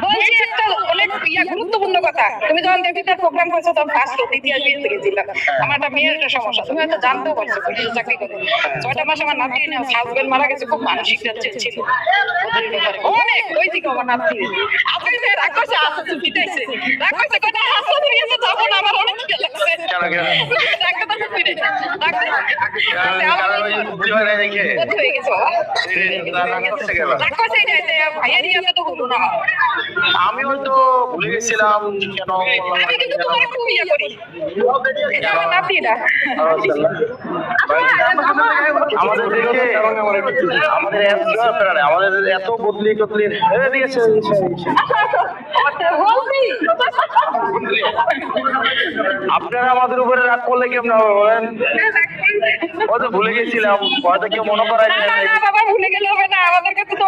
বলছি একটা অনেক গুরুত্বপূর্ণ কথা। তুমি যখন ডেভিডের প্রোগ্রাম করছো তখন ফার্স্ট ইতিহাস বিয়েতে গেছিলাম। আমার একটা মেয়ের একটা সমস্যা, তুমি হয়তো জানতেও পারছো, পুলিশে চাকরি করে 6টা মাস আমার নাতি হাজবেন্ড মারা গেছে, খুব মানসিক ছিল অনেক। ওই দিকে আমার নাতি আজকে রাক্ষসে আসছে পিটাইছে, রাক্ষসে কথা হাসতে দিয়েছে, তখন আমার অনেক খিদে লাগছে। ডাক্তার তো ফিরে ডাক্তার হয়ে গেছে রাক্ষসে ভাইয়ারই আমি তো বলবো না, আমি হয়তো ভুলে গেছিলাম কেন। আমি কিন্তু তোমার খুব ইয়ে করি, আমার নাতিরা আমাদের দেখে আমাদের এত বদলি টদলি হয়ে দিয়েছে। আপনারা আমাদের উপরে রাগ করলে কেমন হবে বলেন? হয়তো ভুলে গেছিলাম, হয়তো কেউ মনে করাই বাবা ভুলে গেলে হবে না, আমাদের কাছে তো